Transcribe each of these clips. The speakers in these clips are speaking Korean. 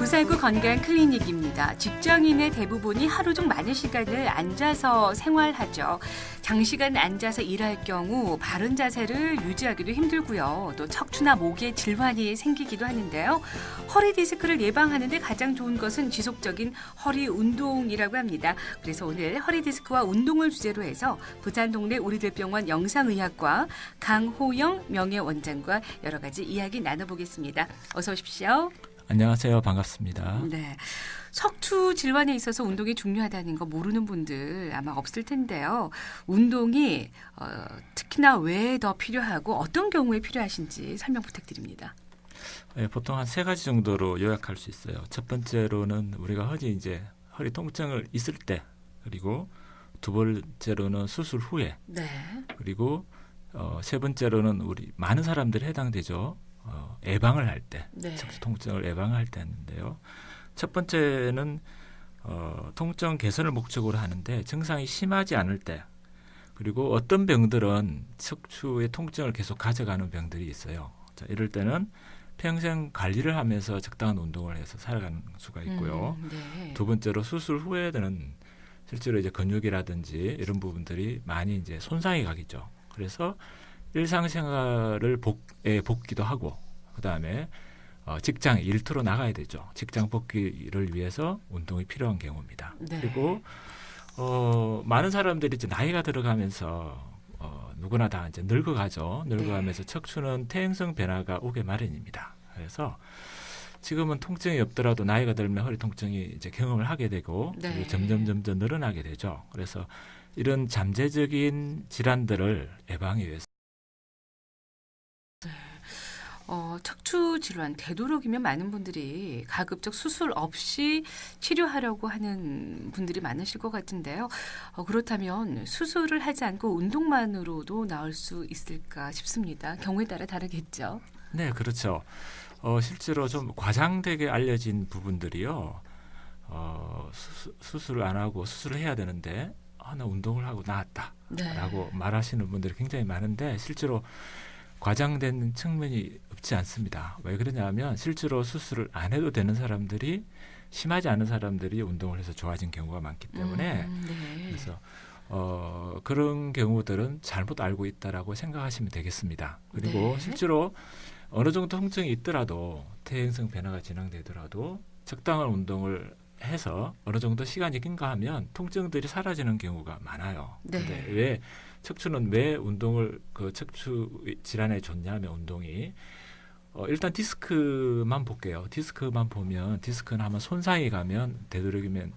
구살구 건강 클리닉입니다. 직장인의 대부분이 하루 중 많은 시간을 앉아서 생활하죠. 장시간 앉아서 일할 경우 바른 자세를 유지하기도 힘들고요. 또 척추나 목에 질환이 생기기도 하는데요. 허리 디스크를 예방하는 데 가장 좋은 것은 지속적인 허리 운동이라고 합니다. 그래서 오늘 허리 디스크와 운동을 주제로 해서 부산 동네 우리들병원 영상의학과 강호영 명예원장과 여러 가지 이야기 나눠보겠습니다. 어서 오십시오. 안녕하세요. 반갑습니다. 네, 척추 질환에 있어서 운동이 중요하다는 거 모르는 분들 아마 없을 텐데요. 운동이 특히나 왜 더 필요하고 어떤 경우에 필요하신지 설명 부탁드립니다. 네, 보통 한 세 가지 정도로 요약할 수 있어요. 첫 번째로는 우리가 허리 통증을 있을 때, 그리고 두 번째로는 수술 후에, 네. 그리고 세 번째로는 우리 많은 사람들이 해당되죠. 예방을 할 때, 네. 척추 통증을 예방할 때 했는데요. 첫 번째는 통증 개선을 목적으로 하는데 증상이 심하지 않을 때, 그리고 어떤 병들은 척추의 통증을 계속 가져가는 병들이 있어요. 자, 이럴 때는 평생 관리를 하면서 적당한 운동을 해서 살아가는 수가 있고요. 네. 두 번째로 수술 후에는 실제로 이제 근육이라든지 이런 부분들이 많이 이제 손상이 가겠죠. 그래서 일상생활을 복귀도 하고, 그다음에 직장 일터로 나가야 되죠. 직장 복귀를 위해서 운동이 필요한 경우입니다. 네. 그리고 많은 사람들이 이제 나이가 들어가면서 누구나 다 이제 늙어가죠. 늙어가면서 척추는 퇴행성 변화가 오게 마련입니다. 그래서 지금은 통증이 없더라도 나이가 들면 허리 통증이 이제 경험을 하게 되고, 네. 그리고 점점 늘어나게 되죠. 그래서 이런 잠재적인 질환들을 예방하기 위해서 척추 질환 되도록이면 많은 분들이 가급적 수술 없이 치료하려고 하는 분들이 많으실 것 같은데요. 그렇다면 수술을 하지 않고 운동만으로도 나을 수 있을까 싶습니다. 경우에 따라 다르겠죠. 네, 그렇죠. 실제로 좀 과장되게 알려진 부분들이요. 수술을 안 하고 수술을 해야 되는데 나 운동을 하고 나았다라고 말하시는 분들이 굉장히 많은데, 실제로 과장된 측면이 없지 않습니다. 왜 그러냐면 실제로 수술을 안 해도 되는 사람들이, 심하지 않은 사람들이 운동을 해서 좋아진 경우가 많기 때문에 네. 그래서 그런 경우들은 잘못 알고 있다라고 생각하시면 되겠습니다. 그리고 네. 실제로 어느 정도 통증이 있더라도, 퇴행성 변화가 진행되더라도 적당한 운동을 해서 어느 정도 시간이 경과하면 통증들이 사라지는 경우가 많아요. 네. 근데 왜 척추는 왜 운동을 척추 질환에 좋냐면, 운동이 일단 디스크만 볼게요. 디스크만 보면 디스크는 한번 손상이 가면 되도록이면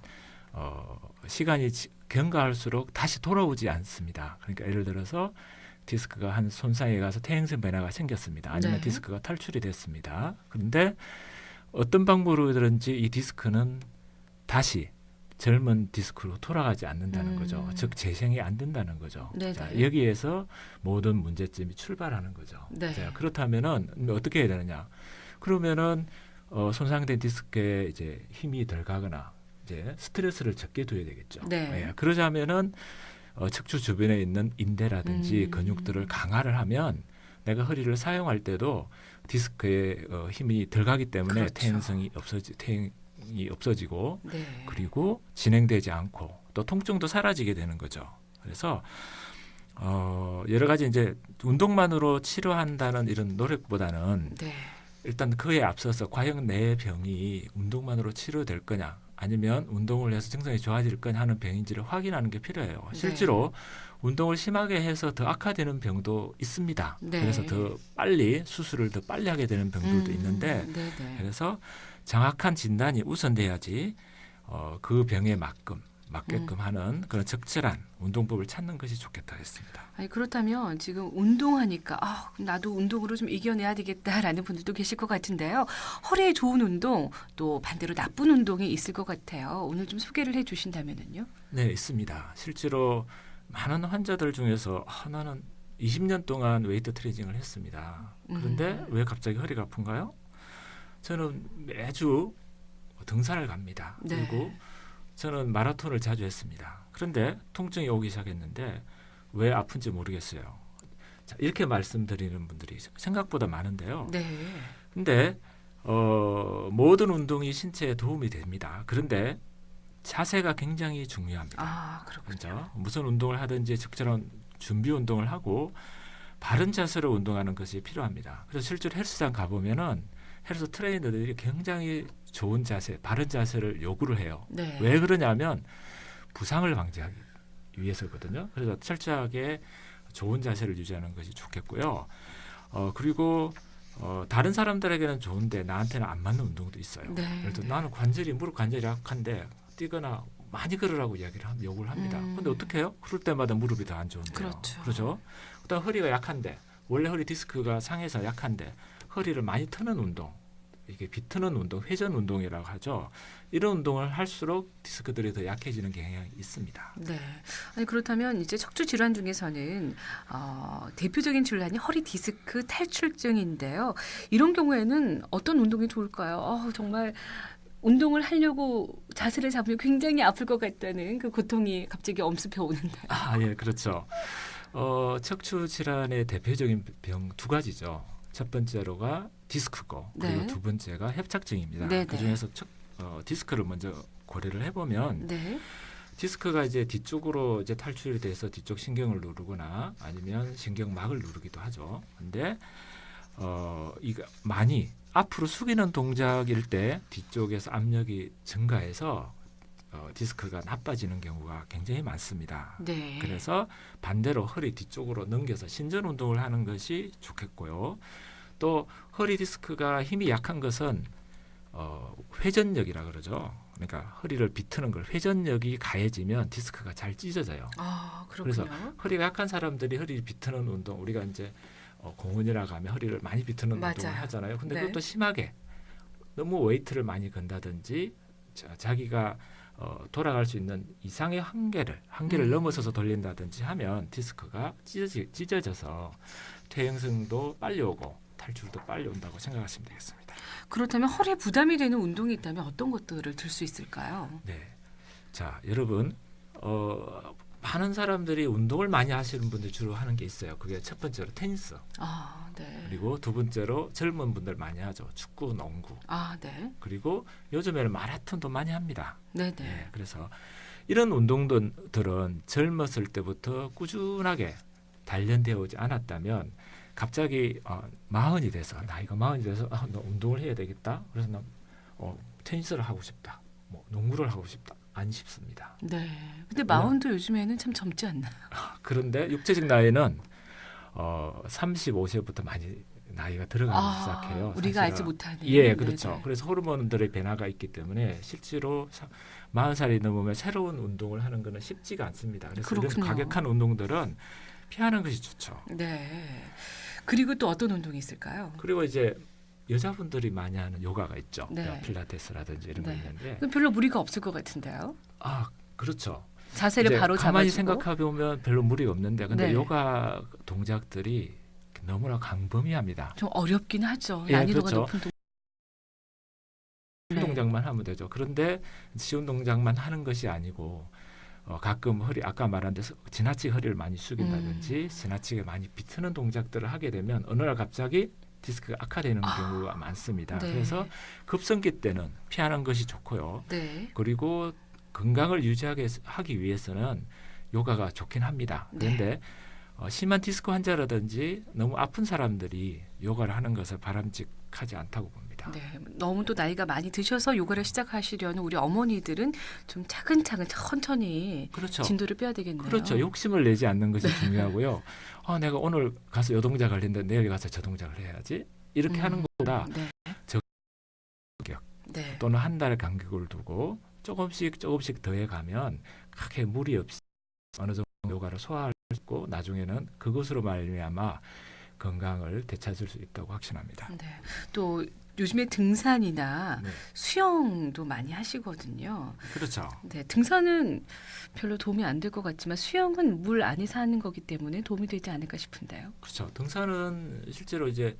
시간이 경과할수록 다시 돌아오지 않습니다. 그러니까 예를 들어서 디스크가 한 손상이 가서 퇴행성 변화가 생겼습니다. 아니면 디스크가 탈출이 됐습니다. 그런데 어떤 방법으로든지 이 디스크는 다시 젊은 디스크로 돌아가지 않는다는 거죠. 즉 재생이 안 된다는 거죠. 자, 여기에서 모든 문제점이 출발하는 거죠. 네. 자, 그렇다면은 어떻게 해야 되느냐? 그러면은 손상된 디스크에 이제 힘이 덜 가거나 이제 스트레스를 적게 둬야 되겠죠. 네. 그러자면은 척추 주변에 있는 인대라든지 근육들을 강화를 하면 내가 허리를 사용할 때도 디스크에 힘이 덜 가기 때문에 그렇죠. 퇴행이 없어지고, 네. 그리고 진행되지 않고 또 통증도 사라지게 되는 거죠. 그래서 여러 가지 이제 운동만으로 치료한다는 이런 노력보다는 네. 일단 그에 앞서서 과연 내 병이 운동만으로 치료될 거냐, 아니면 운동을 해서 증상이 좋아질 거냐 하는 병인지를 확인하는 게 필요해요. 실제로 운동을 심하게 해서 더 악화되는 병도 있습니다. 네. 그래서 더 빨리 수술을 더 빨리 하게 되는 병들도 있는데, 그래서 정확한 진단이 우선돼야지 그 병에 맞게끔 하는 그런 적절한 운동법을 찾는 것이 좋겠다 했습니다. 아니, 그렇다면 지금 운동하니까 나도 운동으로 좀 이겨내야 되겠다라는 분들도 계실 것 같은데요. 허리에 좋은 운동, 또 반대로 나쁜 운동이 있을 것 같아요. 오늘 좀 소개를 해주신다면요. 네, 있습니다. 실제로 많은 환자들 중에서 나는 20년 동안 웨이트 트레이닝을 했습니다. 그런데 왜 갑자기 허리가 아픈가요? 저는 매주 등산을 갑니다. 네. 그리고 저는 마라톤을 자주 했습니다. 그런데 통증이 오기 시작했는데 왜 아픈지 모르겠어요. 자, 이렇게 말씀드리는 분들이 생각보다 많은데요. 네. 근데 모든 운동이 신체에 도움이 됩니다. 그런데 자세가 굉장히 중요합니다. 아, 그렇군요. 그렇죠? 무슨 운동을 하든지 적절한 준비 운동을 하고 바른 자세로 운동하는 것이 필요합니다. 그래서 실제로 헬스장 가보면은 헬스 트레이너들이 굉장히 좋은 자세, 바른 자세를 요구를 해요. 네. 왜 그러냐면 부상을 방지하기 위해서거든요. 그래서 철저하게 좋은 자세를 유지하는 것이 좋겠고요. 그리고 다른 사람들에게는 좋은데 나한테는 안 맞는 운동도 있어요. 네, 예를 들어 네. 나는 무릎 관절이 약한데 뛰거나 많이 걸으라고 요구를 합니다. 근데 어떻게 해요? 그럴 때마다 무릎이 더 안 좋은데요. 그렇죠. 그다음 허리가 약한데 원래 허리 디스크가 상해서 약한데 허리를 많이 트는 운동, 이게 비트는 운동, 회전 운동이라고 하죠. 이런 운동을 할수록 디스크들이 더 약해지는 경향이 있습니다. 네. 아니 그렇다면 이제 척추 질환 중에서는 대표적인 질환이 허리 디스크 탈출증인데요. 이런 경우에는 어떤 운동이 좋을까요? 정말 운동을 하려고 자세를 잡으면 굉장히 아플 것 같다는 그 고통이 갑자기 엄습해 오는데. 예, 그렇죠. 척추 질환의 대표적인 병 두 가지죠. 첫 번째로가 디스크고 그리고 네. 두 번째가 협착증입니다. 네, 그 네. 중에서 디스크를 먼저 고려를 해보면 네. 디스크가 이제 뒤쪽으로 이제 탈출이 돼서 뒤쪽 신경을 누르거나 아니면 신경막을 누르기도 하죠. 근데 이거 많이 앞으로 숙이는 동작일 때 뒤쪽에서 압력이 증가해서 디스크가 나빠지는 경우가 굉장히 많습니다. 네. 그래서 반대로 허리 뒤쪽으로 넘겨서 신전 운동을 하는 것이 좋겠고요. 또 허리 디스크가 힘이 약한 것은 회전력이라 그러죠. 그러니까 허리를 비트는 걸 회전력이 가해지면 디스크가 잘 찢어져요. 아, 그렇군요. 그래서 허리가 약한 사람들이 허리를 비트는 운동, 우리가 이제 공원이라고 하면 허리를 많이 비트는 맞아요. 운동을 하잖아요. 근데 네. 그것도 심하게 너무 웨이트를 많이 건다든지 자기가 돌아갈 수 있는 이상의 한계를 넘어서서 돌린다든지 하면 디스크가 찢어져서 퇴행성도 빨리 오고 탈출도 빨리 온다고 생각하시면 되겠습니다. 그렇다면 허리에 부담이 되는 운동이 있다면 어떤 것들을 들 수 있을까요? 네, 자 여러분 많은 사람들이 운동을 많이 하시는 분들 주로 하는 게 있어요. 그게 첫 번째로 테니스. 아, 네. 그리고 두 번째로 젊은 분들 많이 하죠. 축구, 농구. 아, 네. 그리고 요즘에는 마라톤도 많이 합니다. 네, 네, 네. 그래서 이런 운동들은 젊었을 때부터 꾸준하게 단련되어 오지 않았다면 갑자기 나이가 마흔이 돼서 너 운동을 해야 되겠다. 그래서 나 테니스를 하고 싶다. 뭐 농구를 하고 싶다. 안 싶습니다. 네. 근데 마흔도 요즘에는 참 젊지 않나요? 그런데 육체적 나이는 35세부터 많이 나이가 들어가기 시작해요. 우리가 사실은. 알지 못하는. 예, 그렇죠. 네네. 그래서 호르몬들의 변화가 있기 때문에 실제로 40살이 넘으면 새로운 운동을 하는 것은 쉽지가 않습니다. 그래서 이런 그렇군요. 과격한 운동들은 피하는 것이 좋죠. 네. 그리고 또 어떤 운동이 있을까요? 그리고 이제 여자분들이 많이 하는 요가가 있죠. 네. 필라테스라든지 이런 거 네. 있는데 그럼 별로 무리가 없을 것 같은데요. 그렇죠. 자세를 이제 바로 가만히 잡아주고. 생각해 보면 별로 무리가 없는데 근데 네. 요가 동작들이 너무나 광범위합니다. 좀 어렵긴 하죠. 예, 난이도가 그렇죠. 높은 쉬운 네. 동작만 하면 되죠. 그런데 쉬운 동작만 하는 것이 아니고 가끔 아까 말한 데서 지나치게 허리를 많이 숙인다든지 지나치게 많이 비트는 동작들을 하게 되면 어느 날 갑자기 디스크가 악화되는 경우가 많습니다. 네. 그래서 급성기 때는 피하는 것이 좋고요. 네. 그리고 건강을 유지하게 하기 위해서는 요가가 좋긴 합니다. 그런데 심한 디스크 환자라든지 너무 아픈 사람들이 요가를 하는 것을 바람직하지 않다고 봅니다. 네. 너무 또 나이가 많이 드셔서 요가를 시작하시려는 우리 어머니들은 좀 차근차근 천천히 그렇죠. 진도를 빼야 되겠네요. 그렇죠. 욕심을 내지 않는 것이 중요하고요. 내가 오늘 가서 요 동작을 했는데 내일 가서 저 동작을 해야지. 이렇게 하는 것보다 네. 간격 네. 또는 한 달의 간격을 두고 조금씩 더해가면 크게 무리 없이 어느 정도 요가를 소화할 수 있고 나중에는 그것으로 말미암아 건강을 되찾을 수 있다고 확신합니다. 네. 또 요즘에 등산이나 네. 수영도 많이 하시거든요. 그렇죠. 네, 등산은 별로 도움이 안 될 것 같지만 수영은 물 안에서 하는 거기 때문에 도움이 되지 않을까 싶은데요. 그렇죠. 등산은 실제로 이제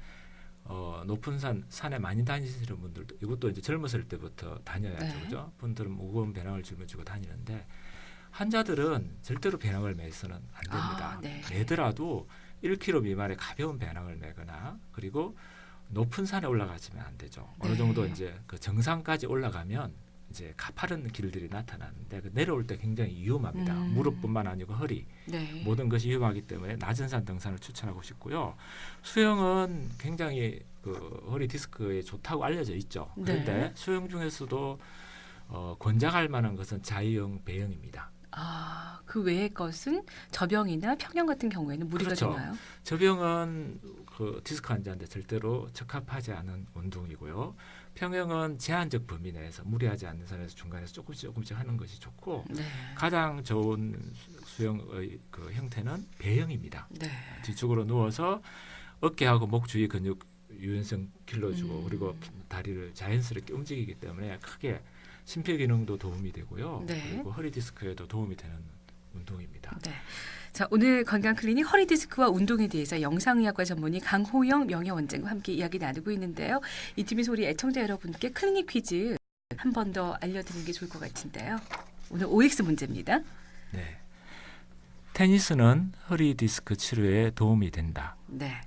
높은 산에 많이 다니시는 분들도 이것도 이제 젊었을 때부터 다녀야죠, 네. 그죠? 분들은 무거운 배낭을 짊어지고 다니는데 환자들은 절대로 배낭을 매서는 안 됩니다. 네. 매더라도 1kg 미만의 가벼운 배낭을 매거나 그리고 높은 산에 올라가시면 안 되죠. 네. 어느 정도 이제 그 정상까지 올라가면 이제 가파른 길들이 나타나는데 그 내려올 때 굉장히 위험합니다. 무릎뿐만 아니고 허리 네. 모든 것이 위험하기 때문에 낮은 산 등산을 추천하고 싶고요. 수영은 굉장히 그 허리 디스크에 좋다고 알려져 있죠. 그런데 네. 수영 중에서도 권장할 만한 것은 자유형, 배영입니다. 아, 그 외의 것은 저병이나 평영 같은 경우에는 무리가 그렇죠. 되나요? 저병은 그 디스크 환자한테 절대로 적합하지 않은 운동이고요. 평영은 제한적 범위 내에서 무리하지 않는 선에서 중간에서 조금씩 하는 것이 좋고 네. 가장 좋은 수영의 그 형태는 배영입니다. 네. 뒤쪽으로 누워서 어깨하고 목 주위 근육 유연성 길러주고 그리고 다리를 자연스럽게 움직이기 때문에 크게 심폐 기능도 도움이 되고요. 네. 그리고 허리 디스크에도 도움이 되는 운동입니다. 네. 자, 오늘 건강 클리닉 허리 디스크와 운동에 대해서 영상의학과 전문의 강호영 명예원장과 함께 이야기 나누고 있는데요. 이팀의 소리 애청자 여러분께 클리닉 퀴즈 한 번 더 알려드리는 게 좋을 것 같은데요. 오늘 OX 문제입니다. 네. 테니스는 허리 디스크 치료에 도움이 된다. 네.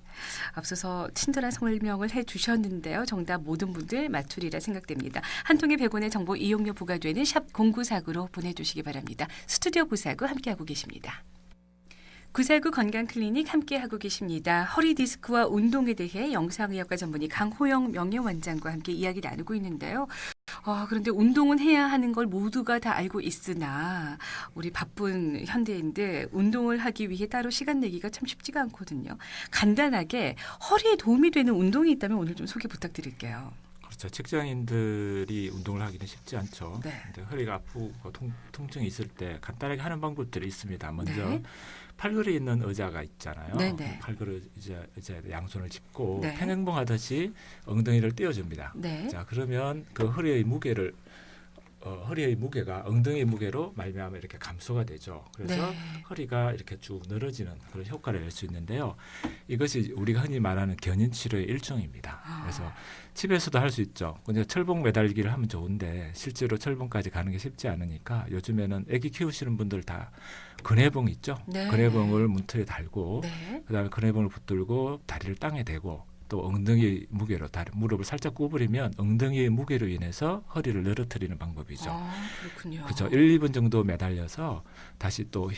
앞서서 친절한 설명을 해주셨는데요. 정답 모든 분들 맞추리라 생각됩니다. 한 통의 100원의 정보 이용료 부과되는 샵 0949로 보내주시기 바랍니다. 스튜디오 구사구 함께하고 계십니다. 구사구 건강클리닉 함께하고 계십니다. 허리 디스크와 운동에 대해 영상의학과 전문의 강호영 명예원장과 함께 이야기 나누고 있는데요. 그런데 운동은 해야 하는 걸 모두가 다 알고 있으나 우리 바쁜 현대인들 운동을 하기 위해 따로 시간 내기가 참 쉽지가 않거든요. 간단하게 허리에 도움이 되는 운동이 있다면 오늘 좀 소개 부탁드릴게요. 그렇죠. 직장인들이 운동을 하기는 쉽지 않죠. 네. 근데 허리가 아프고 통증이 있을 때 간단하게 하는 방법들이 있습니다. 먼저 네. 팔걸이 있는 의자가 있잖아요. 네네. 팔걸이 의자에 양손을 짚고 네. 평행봉 하듯이 엉덩이를 띄워줍니다. 네. 자, 그러면 그 허리의 무게를 허리의 무게가 엉덩이 무게로 말미암아 이렇게 감소가 되죠. 그래서 네. 허리가 이렇게 쭉 늘어지는 그런 효과를 낼 수 있는데요. 이것이 우리가 흔히 말하는 견인 치료의 일종입니다. 그래서 집에서도 할 수 있죠. 근데 철봉 매달기를 하면 좋은데 실제로 철봉까지 가는 게 쉽지 않으니까 요즘에는 아기 키우시는 분들 다 근해봉 있죠. 네. 근해봉을 문틀에 달고 네. 그다음에 근해봉을 붙들고 다리를 땅에 대고 또 엉덩이 무게로 무릎을 살짝 구부리면 엉덩이의 무게로 인해서 허리를 늘어뜨리는 방법이죠. 그렇군요. 그렇죠. 1, 2분 정도 매달려서 다시 또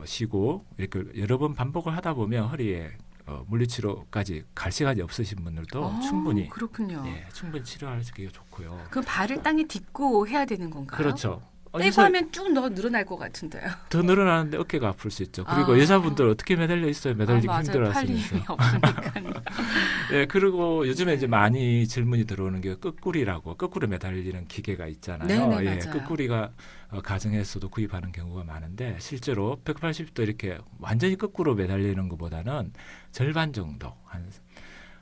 쉬고 이렇게 여러 번 반복을 하다 보면 허리에 물리치료까지 갈 시간이 없으신 분들도 충분히 그렇군요. 충분히 치료할 수 있게 좋고요. 그럼 발을 땅에 딛고 해야 되는 건가요? 그렇죠. 떼고 하면 쭉 늘어날 것 같은데요. 더 늘어나는데 어깨가 아플 수 있죠. 그리고 여자분들 어떻게 매달려 있어요? 매달리기 힘들어하시면서. 팔 힘이 없으니까요. 네, 그리고 요즘에 이제 많이 질문이 들어오는 게 거꾸리라고 거꾸로 매달리는 기계가 있잖아요. 네네, 예, 맞아요. 거꾸리가 가정에서도 구입하는 경우가 많은데 실제로 180도 이렇게 완전히 거꾸로 매달리는 것보다는 절반 정도 한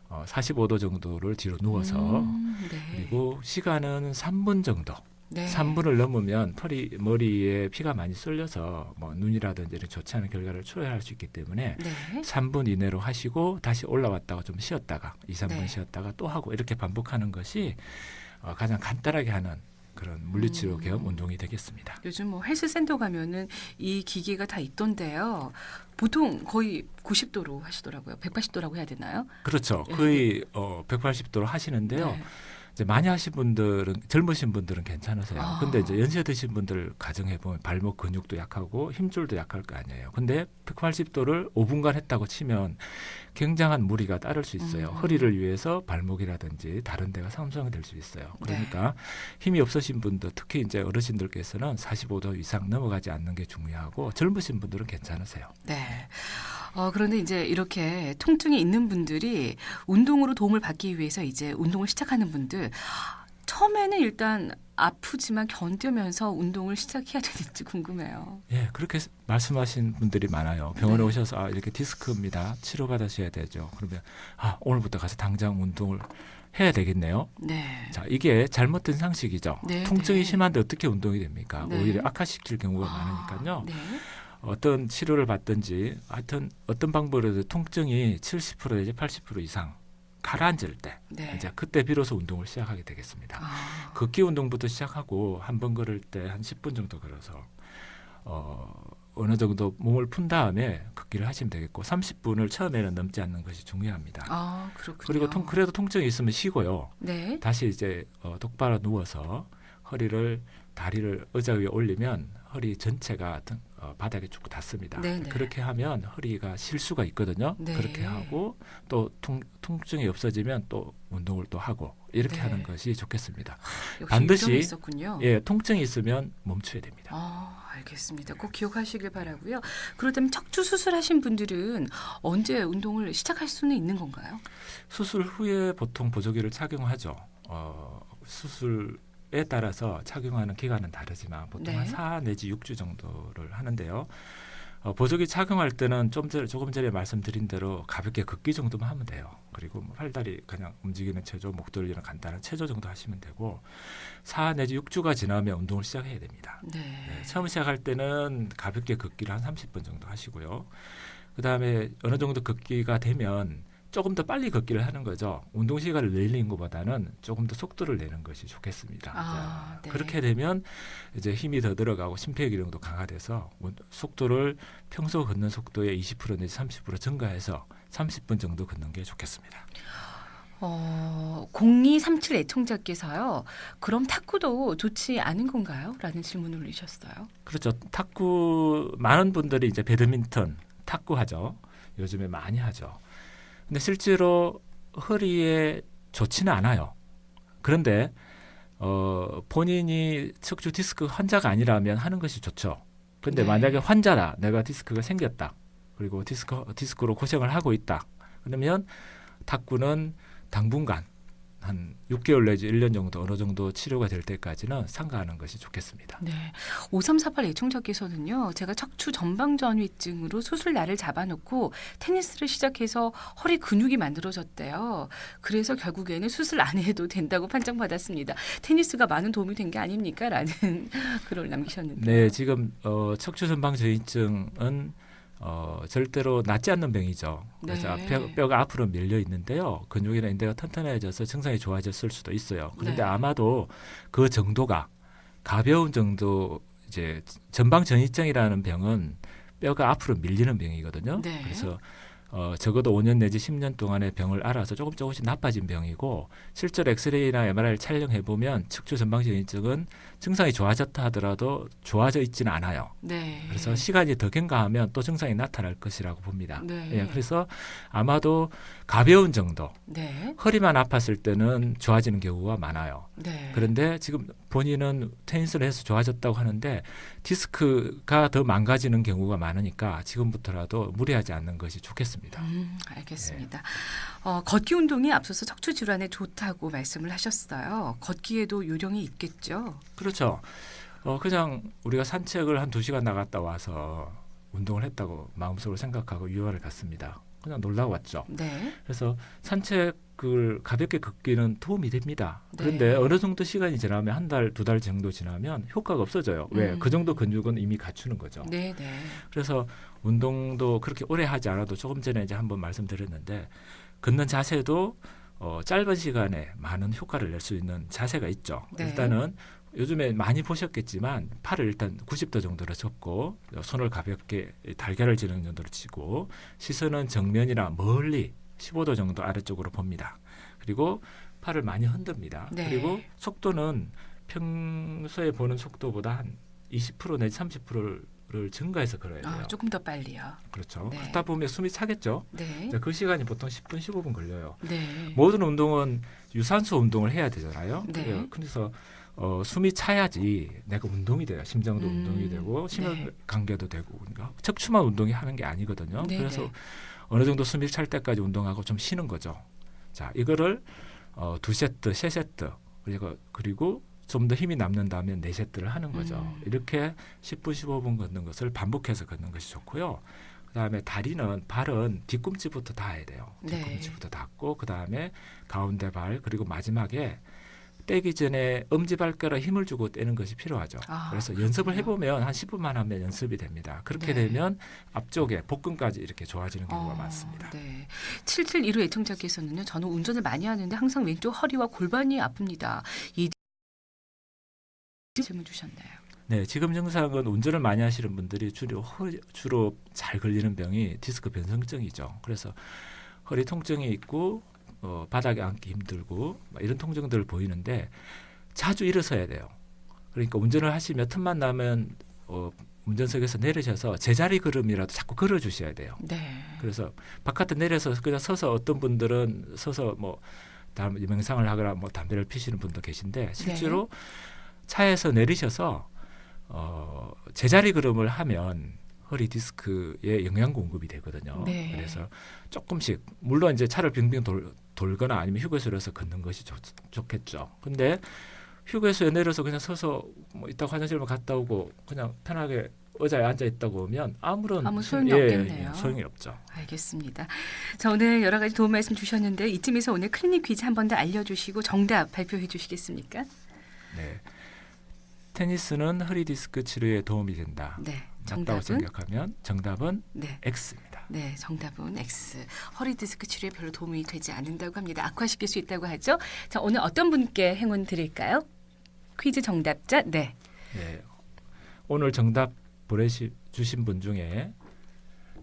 45도 정도를 뒤로 누워서 네. 그리고 시간은 3분 정도. 네. 3분을 넘으면 머리에 피가 많이 쏠려서 뭐 눈이라든지 이런 좋지 않은 결과를 초래할 수 있기 때문에 네. 3분 이내로 하시고 다시 올라왔다가 좀 쉬었다가 2, 3분 네. 쉬었다가 또 하고 이렇게 반복하는 것이 가장 간단하게 하는 그런 물리치료 겸 운동이 되겠습니다. 요즘 뭐 헬스센터 가면은 이 기계가 다 있던데요. 보통 거의 90도로 하시더라고요. 180도라고 해야 되나요? 그렇죠. 네. 거의 180도로 하시는데요. 네. 이제 많이 하신 분들은 젊으신 분들은 괜찮으세요. 근데 이제 연세 드신 분들 가정해 보면 발목 근육도 약하고 힘줄도 약할 거 아니에요. 근데 180도를 5분간 했다고 치면 굉장한 무리가 따를 수 있어요. 허리를 위해서 발목이라든지 다른 데가 손상이 될 수 있어요. 그러니까 힘이 없으신 분들, 특히 이제 어르신들께서는 45도 이상 넘어가지 않는 게 중요하고 젊으신 분들은 괜찮으세요. 네. 그런데 이제 이렇게 통증이 있는 분들이 운동으로 도움을 받기 위해서 이제 운동을 시작하는 분들 처음에는 일단 아프지만 견디면서 운동을 시작해야 되는지 궁금해요. 예, 그렇게 말씀하신 분들이 많아요. 병원에 오셔서 이렇게 디스크입니다. 치료받으셔야 되죠. 그러면 오늘부터 가서 당장 운동을 해야 되겠네요. 네. 자, 이게 잘못된 상식이죠. 네, 통증이 네. 심한데 어떻게 운동이 됩니까? 네. 오히려 악화시킬 경우가 많으니까요. 네. 어떤 치료를 받든지 하여튼 어떤 방법으로도 통증이 70% 내지 80% 이상 가라앉을 때 네. 이제 그때 비로소 운동을 시작하게 되겠습니다. 걷기 운동부터 시작하고 한 번 걸을 때 한 10분 정도 걸어서 어느 정도 몸을 푼 다음에 걷기를 하시면 되겠고 30분을 처음에는 넘지 않는 것이 중요합니다. 아, 그렇군요. 그리고 그래도 통증이 있으면 쉬고요. 네. 다시 이제 똑바로 누워서 다리를 의자 위에 올리면 허리 전체가 바닥에 쭉 닿습니다. 네네. 그렇게 하면 허리가 쉴 수가 있거든요. 네. 그렇게 하고 또 통증이 없어지면 또 운동을 또 하고 이렇게 네. 하는 것이 좋겠습니다. 역시 반드시 유전이 있었군요. 예, 통증이 있으면 멈춰야 됩니다. 알겠습니다. 꼭 기억하시길 바라고요. 그렇다면 척추 수술하신 분들은 언제 운동을 시작할 수는 있는 건가요? 수술 후에 보통 보조기를 착용하죠. 수술에 따라서 착용하는 기간은 다르지만 보통 네. 한 4 내지 6주 정도를 하는데요. 보조기 착용할 때는 조금 전에 말씀드린 대로 가볍게 걷기 정도만 하면 돼요. 그리고 뭐 팔다리 그냥 움직이는 체조, 목 돌리는 간단한 체조 정도 하시면 되고 4 내지 6주가 지나면 운동을 시작해야 됩니다. 네. 처음 시작할 때는 가볍게 걷기를 한 30분 정도 하시고요. 그다음에 어느 정도 걷기가 되면 조금 더 빨리 걷기를 하는 거죠. 운동 시간을 늘리는 것보다는 조금 더 속도를 내는 것이 좋겠습니다. 네. 그렇게 되면 이제 힘이 더 들어가고 심폐기능도 강화돼서 속도를 평소 걷는 속도의 20% 내지 30% 증가해서 30분 정도 걷는 게 좋겠습니다. 0237 애청자께서요. 그럼 탁구도 좋지 않은 건가요? 라는 질문을 올리셨어요. 그렇죠. 탁구 많은 분들이 이제 배드민턴, 탁구 하죠. 요즘에 많이 하죠. 근데 실제로 허리에 좋지는 않아요. 그런데 본인이 척추 디스크 환자가 아니라면 하는 것이 좋죠. 그런데 네. 만약에 환자다, 내가 디스크가 생겼다, 그리고 디스크로 고생을 하고 있다, 그러면 탁구는 당분간 한 6개월 내지 1년 정도 어느 정도 치료가 될 때까지는 삼가하는 것이 좋겠습니다. 네. 5348 애청자께서는요. 제가 척추 전방전이증으로 수술 날을 잡아놓고 테니스를 시작해서 허리 근육이 만들어졌대요. 그래서 결국에는 수술 안 해도 된다고 판정받았습니다. 테니스가 많은 도움이 된 게 아닙니까? 라는 글을 남기셨는데요. 네, 지금 척추 전방전이증은 절대로 낫지 않는 병이죠. 그래서 네. 뼈가 앞으로 밀려 있는데요. 근육이나 인대가 튼튼해져서 증상이 좋아졌을 수도 있어요. 그런데 네. 아마도 그 정도가 가벼운 정도, 이제 전방전이증이라는 병은 뼈가 앞으로 밀리는 병이거든요. 네. 그래서 적어도 5년 내지 10년 동안의 병을 알아서 조금씩 나빠진 병이고, 실제로 엑스레이나 MRI를 촬영해 보면 척추 전방전이증은 증상이 좋아졌다 하더라도 좋아져 있지는 않아요. 네. 그래서 시간이 더 경과하면 또 증상이 나타날 것이라고 봅니다. 네. 예, 그래서 아마도 가벼운 정도, 네. 허리만 아팠을 때는 좋아지는 경우가 많아요. 네. 그런데 지금 본인은 테니스를 해서 좋아졌다고 하는데 디스크가 더 망가지는 경우가 많으니까 지금부터라도 무리하지 않는 것이 좋겠습니다. 알겠습니다. 걷기 운동이 앞서서 척추 질환에 좋다고 말씀을 하셨어요. 걷기에도 요령이 있겠죠? 그렇죠. 그냥 우리가 산책을 한 2시간 나갔다 와서 운동을 했다고 마음속으로 생각하고 유아를 갔습니다. 그냥 놀다 왔죠. 네. 그래서 산책을 가볍게 걷기는 도움이 됩니다. 네. 그런데 어느 정도 시간이 지나면 1달, 2달 정도 지나면 효과가 없어져요. 왜? 그 정도 근육은 이미 갖추는 거죠. 네, 네. 그래서 운동도 그렇게 오래 하지 않아도 조금 전에 이제 한번 말씀드렸는데 걷는 자세도 짧은 시간에 많은 효과를 낼 수 있는 자세가 있죠. 네. 일단은 요즘에 많이 보셨겠지만 팔을 일단 90도 정도로 접고 손을 가볍게 달걀을 지는 정도로 치고 시선은 정면이나 멀리 15도 정도 아래쪽으로 봅니다. 그리고 팔을 많이 흔듭니다. 네. 그리고 속도는 평소에 보는 속도보다 한 20% 내지 30%를 증가해서 걸어야 돼요. 조금 더 빨리요. 그렇죠. 네. 그러다 보면 숨이 차겠죠. 네. 그 시간이 보통 10분, 15분 걸려요. 네. 모든 운동은 유산소 운동을 해야 되잖아요. 네. 그래서 숨이 차야지 내가 운동이 돼요. 심장도 운동이 되고 심혈관계도 되고. 그러니까 척추만 운동이 하는 게 아니거든요. 네. 그래서 어느 정도 숨이 찰 때까지 운동하고 좀 쉬는 거죠. 자, 이거를 2세트, 3세트 그리고 좀 더 힘이 남는다면 4세트를 하는 거죠. 이렇게 10분, 15분 걷는 것을 반복해서 걷는 것이 좋고요. 그다음에 발은 뒤꿈치부터 닿아야 돼요. 뒤꿈치부터 닿고 그다음에 가운데 발 그리고 마지막에 떼기 전에 엄지발가락 힘을 주고 떼는 것이 필요하죠. 그래서 연습을 해보면 한 10분만 하면 연습이 됩니다. 그렇게 되면 앞쪽에 복근까지 이렇게 좋아지는 경우가 많습니다. 네. 7715 애청자께서는요. 저는 운전을 많이 하는데 항상 왼쪽 허리와 골반이 아픕니다. 이 질문 주셨나요? 네, 지금 증상은 운전을 많이 하시는 분들이 주로 잘 걸리는 병이 디스크 변성증이죠. 그래서 허리 통증이 있고 바닥에 앉기 힘들고 이런 통증들 보이는데 자주 일어서야 돼요. 그러니까 운전을 하시며 틈만 나면 운전석에서 내리셔서 제자리 걸음이라도 자꾸 걸어주셔야 돼요. 네. 그래서 바깥에 내려서 그냥 서서 어떤 분들은 서서 뭐 명상을 하거나 뭐 담배를 피시는 분도 계신데 실제로 차에서 내리셔서 제자리 걸음을 하면 허리 디스크에 영양 공급이 되거든요. 네. 그래서 조금씩 물론 이제 차를 빙빙 돌거나 아니면 휴게소에서 걷는 것이 좋겠죠. 근데 휴게소에 내려서 그냥 서서 뭐 이따 화장실만 갔다 오고 그냥 편하게 의자에 앉아 있다고 하면 아무 소용이 없겠네요. 소용이 없죠. 알겠습니다. 자, 오늘 여러 가지 도움 말씀 주셨는데 이쯤에서 오늘 클리닉 퀴즈 한 번 더 알려주시고 정답 발표해 주시겠습니까? 네. 테니스는 허리 디스크 치료에 도움이 된다. 네. 맞다고 정답은? 생각하면 정답은 네. X입니다. 네, 정답은 X. 허리 디스크 치료에 별로 도움이 되지 않는다고 합니다. 악화시킬 수 있다고 하죠. 자, 오늘 어떤 분께 행운 드릴까요? 퀴즈 정답자. 네. 네. 오늘 정답 보내주신 분 중에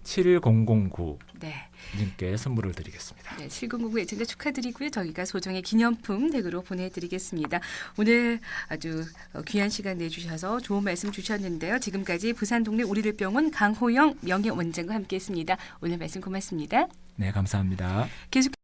7009 네. 님께 선물을 드리겠습니다. 네, 7099 애청자 축하드리고요. 저희가 소정의 기념품 댁으로 보내드리겠습니다. 오늘 아주 귀한 시간 내주셔서 좋은 말씀 주셨는데요. 지금까지 부산동네 우리들병원 강호영 명예원장과 함께했습니다. 오늘 말씀 고맙습니다. 네, 감사합니다. 계속